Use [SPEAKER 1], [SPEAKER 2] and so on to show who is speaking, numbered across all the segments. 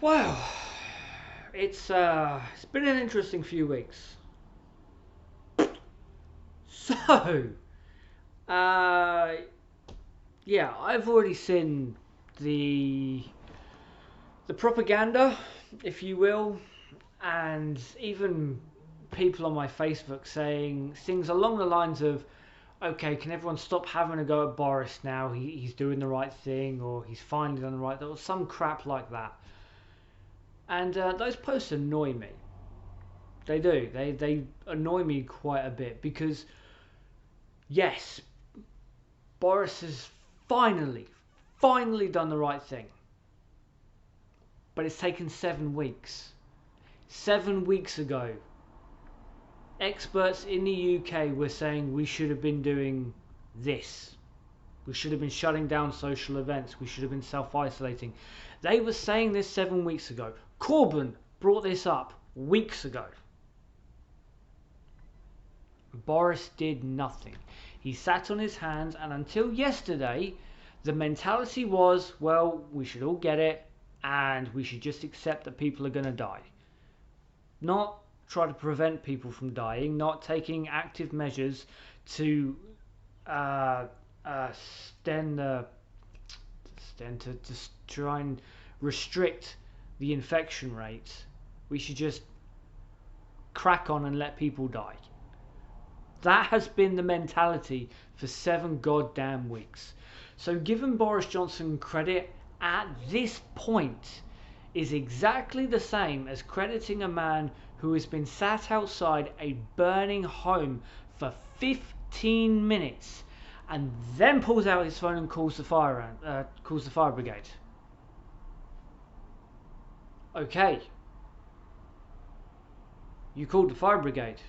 [SPEAKER 1] Well, it's been an interesting few weeks. So, uh, yeah, I've already seen the the propaganda, if you will, and even people on my Facebook saying things along the lines of, "Okay, can everyone stop having a go at Boris now? He's doing the right thing, or he's finally done the right thing," or some crap like that. And those posts annoy me. They do. They annoy me quite a bit because yes, Boris has finally done the right thing. But it's taken 7 weeks. 7 weeks ago, experts in the UK were saying we should have been doing this. We should have been shutting down social events. We should have been self-isolating. They were saying this 7 weeks ago. Corbyn brought this up weeks ago. Boris did nothing. He sat on his hands, and until yesterday, the mentality was, well, we should all get it, and we should just accept that people are going to die. Not try to prevent people from dying, not taking active measures to uh, stem the to try and restrict the infection rates. We should just crack on and let people die. That has been the mentality for 7 goddamn weeks. So giving Boris Johnson credit at this point is exactly the same as crediting a man who has been sat outside a burning home for 15 minutes and then pulls out his phone and calls the fire brigade. Okay, you called the fire brigade,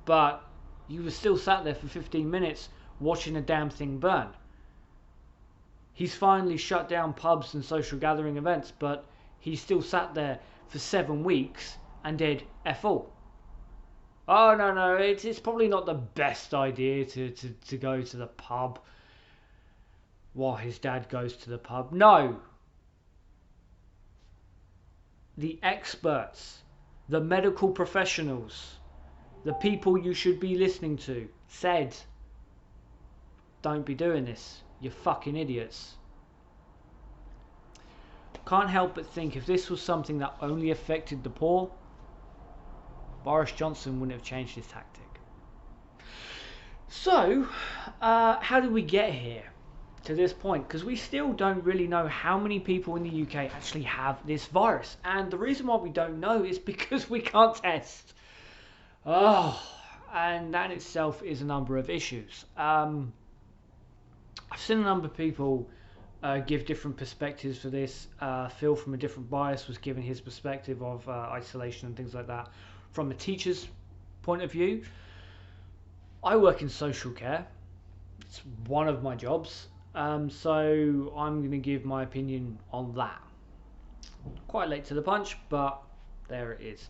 [SPEAKER 1] but you were still sat there for 15 minutes watching a damn thing burn. He's finally shut down pubs and social gathering events, but he still sat there for 7 weeks and did F all. Oh, no, it's probably not the best idea to go to the pub while his dad goes to the pub. No! The experts, the medical professionals, the people you should be listening to said, don't be doing this. You fucking idiots. Can't help but think if this was something that only affected the poor, Boris Johnson wouldn't have changed his tactic. So, how did we get here to this point? Because we still don't really know how many people in the UK actually have this virus. And the reason why we don't know is because we can't test. Oh, and that in itself is a number of issues. I've seen a number of people give different perspectives for this. Phil from A Different Bias was giving his perspective of isolation and things like that from a teacher's point of view. I work in social care. It's one of my jobs. So I'm going to give my opinion on that. Quite late to the punch, but there it is.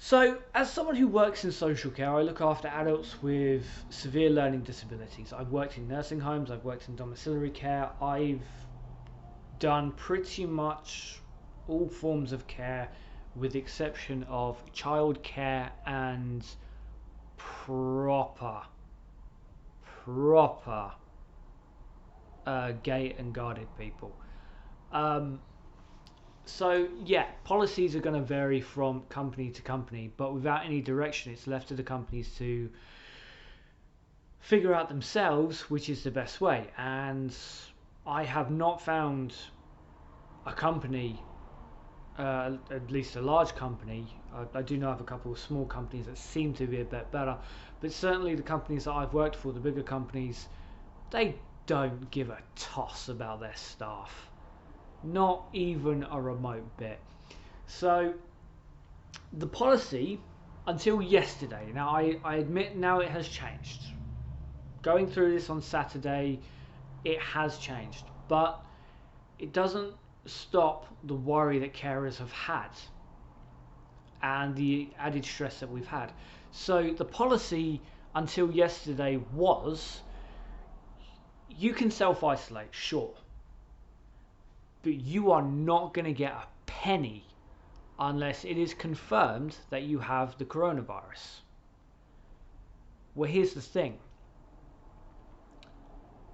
[SPEAKER 1] So, as someone who works in social care, I look after adults with severe learning disabilities. I've worked in nursing homes, I've worked in domiciliary care, I've done pretty much all forms of care with the exception of child care and proper gate and guarded people. Um, So yeah, policies are going to vary from company to company, but without any direction, it's left to the companies to figure out themselves which is the best way. And I have not found a company, at least a large company. I do know of a couple of small companies that seem to be a bit better, but certainly the companies that I've worked for, the bigger companies, they don't give a toss about their staff. Not even a remote bit. So the policy until yesterday, now I admit now it has changed. Going through this on Saturday, it has changed, but it doesn't stop the worry that carers have had and the added stress that we've had. So the policy until yesterday was you can self-isolate, sure, but you are not going to get a penny unless it is confirmed that you have the coronavirus. Well, here's the thing.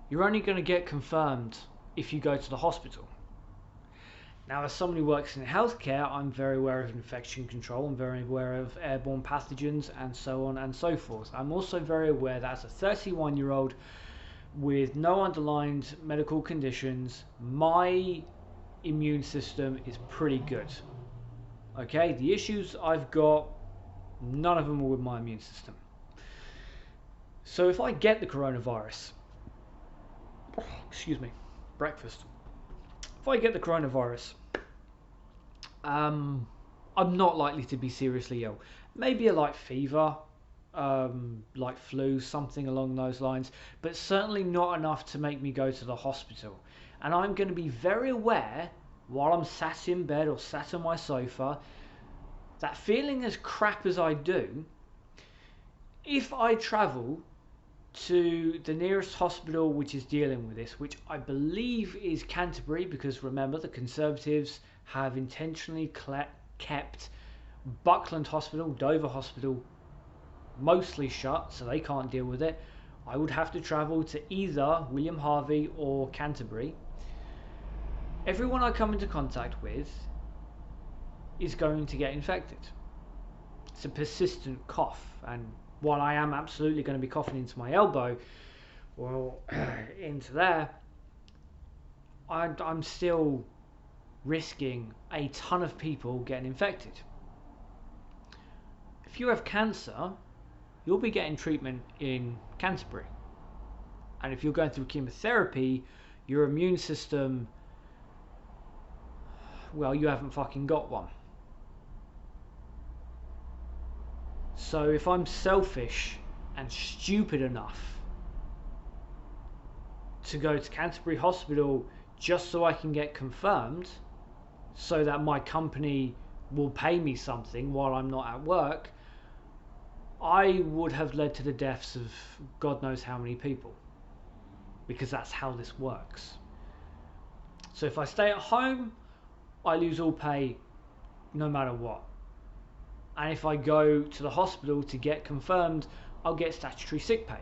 [SPEAKER 1] You're only going to get confirmed if you go to the hospital. Now, as someone who works in healthcare, I'm very aware of infection control. I'm very aware of airborne pathogens and so on and so forth. I'm also very aware that as a 31-year-old with no underlying medical conditions, my immune system is pretty good. Okay, the issues I've got, none of them are with my immune system. So if I get the coronavirus, excuse me, breakfast. If I get the coronavirus, I'm not likely to be seriously ill. Maybe a light fever, like flu, something along those lines, but certainly not enough to make me go to the hospital. And I'm going to be very aware, while I'm sat in bed or sat on my sofa, that feeling as crap as I do, if I travel to the nearest hospital which is dealing with this, which I believe is Canterbury, because remember, the Conservatives have intentionally kept Buckland Hospital, Dover Hospital, mostly shut, so they can't deal with it. I would have to travel to either William Harvey or Canterbury. Everyone I come into contact with is going to get infected. It's a persistent cough, and while I am absolutely going to be coughing into my elbow or into there, I'm still risking a ton of people getting infected. If you have cancer, you'll be getting treatment in Canterbury. And if you're going through chemotherapy, your immune system, well, you haven't fucking got one. So if I'm selfish and stupid enough to go to Canterbury Hospital just so I can get confirmed, so that my company will pay me something while I'm not at work, I would have led to the deaths of God knows how many people, because that's how this works. So if I stay at home, I lose all pay no matter what. And if I go to the hospital to get confirmed, I'll get statutory sick pay.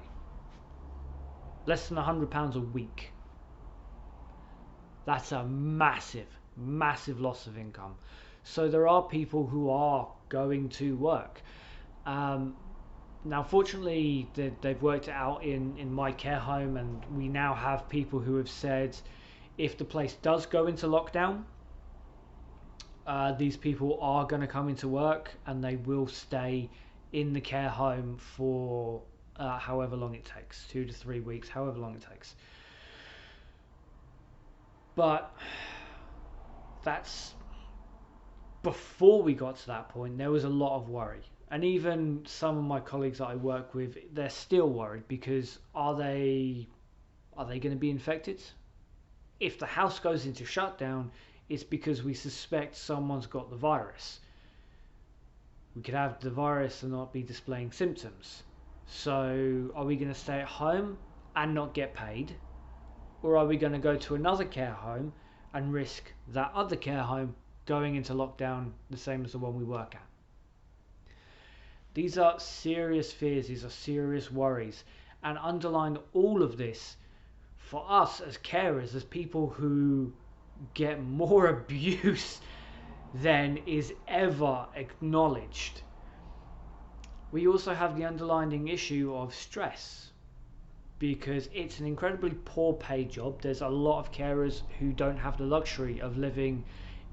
[SPEAKER 1] Less than £100 a week. That's a massive, massive loss of income. So there are people who are going to work. Now, fortunately, they've worked it out in my care home, and we now have people who have said if the place does go into lockdown, these people are going to come into work and they will stay in the care home for however long it takes, 2 to 3 weeks, however long it takes. But that's before we got to that point. There was a lot of worry, and even some of my colleagues that I work with, they're still worried, because are they going to be infected? If the house goes into shutdown, it's because we suspect someone's got the virus. We could have the virus and not be displaying symptoms. So are we going to stay at home and not get paid? Or are we going to go to another care home and risk that other care home going into lockdown the same as the one we work at? These are serious fears, these are serious worries. And underlying all of this, for us as carers, as people who get more abuse than is ever acknowledged, we also have the underlying issue of stress, because it's an incredibly poor paid job. There's a lot of carers who don't have the luxury of living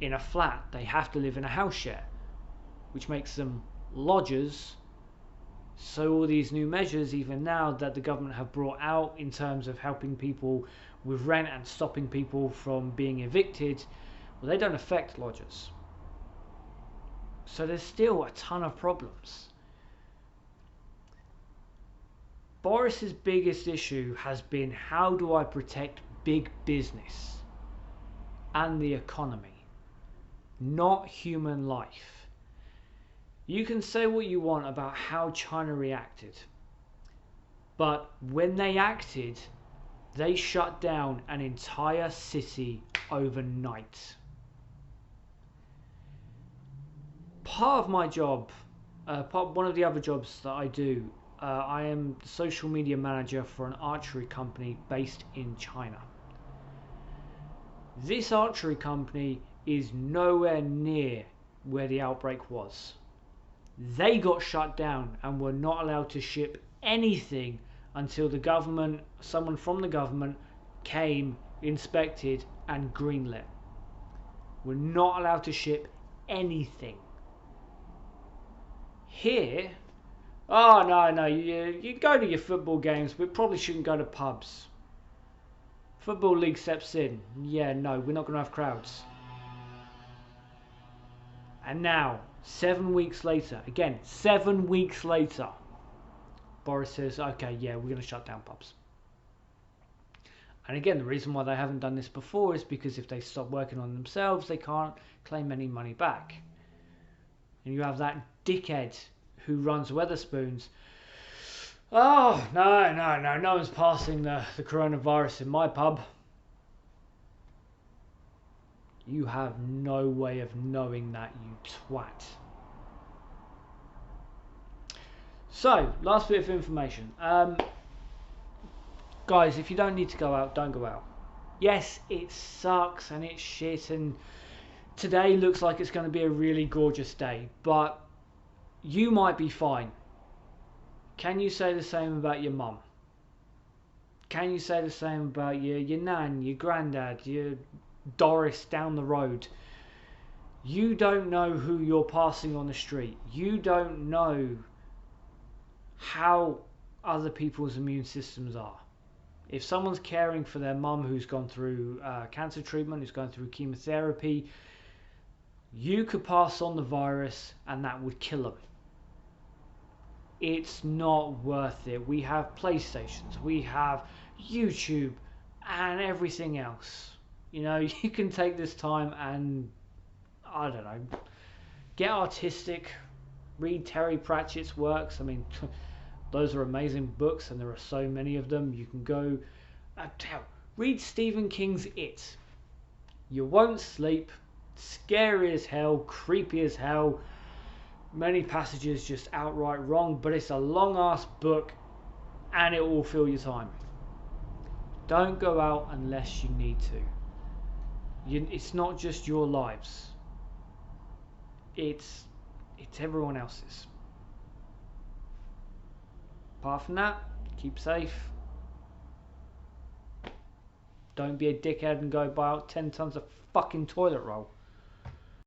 [SPEAKER 1] in a flat. They have to live in a house share, which makes them lodgers. So all these new measures, even now, that the government have brought out in terms of helping people with rent and stopping people from being evicted, well, they don't affect lodgers. So there's still a ton of problems. Boris's biggest issue has been, how do I protect big business and the economy, not human life? You can say what you want about how China reacted, but when they acted, they shut down an entire city overnight. part of my job, one of the other jobs that I do, I am the social media manager for an archery company based in China. This archery company is nowhere near where the outbreak was. They got shut down and were not allowed to ship anything until the government, someone from the government, came, inspected, and greenlit. We're not allowed to ship anything. Here, oh no, you go to your football games, but probably shouldn't go to pubs. Football league steps in. Yeah, no, we're not going to have crowds. And now, 7 weeks later, again, 7 weeks later, Boris says, okay, yeah, we're going to shut down pubs. And again, the reason why they haven't done this before is because if they stop working on themselves, they can't claim any money back. And you have that dickhead who runs Weatherspoons. Oh, no one's passing the coronavirus in my pub. You have no way of knowing that, you twat. So, last bit of information. Guys, if you don't need to go out, don't go out. Yes, it sucks and it's shit, and today looks like it's going to be a really gorgeous day, but you might be fine. Can you say the same about your mum? Can you say the same about your nan, your granddad, your Doris down the road? You don't know who you're passing on the street. You don't know how other people's immune systems are. If someone's caring for their mum who's gone through cancer treatment, who's going through chemotherapy, you could pass on the virus and that would kill them. It's not worth it. We have PlayStations, we have YouTube and everything else. You know, you can take this time and, I don't know, get artistic, read Terry Pratchett's works. I mean, those are amazing books and there are so many of them. You can go, read Stephen King's It. You won't sleep, scary as hell, creepy as hell, many passages just outright wrong, but it's a long ass book and it will fill your time. Don't go out unless you need to. It's not just your lives. It's everyone else's. Apart from that, keep safe. Don't be a dickhead and go buy out 10 tons of fucking toilet roll.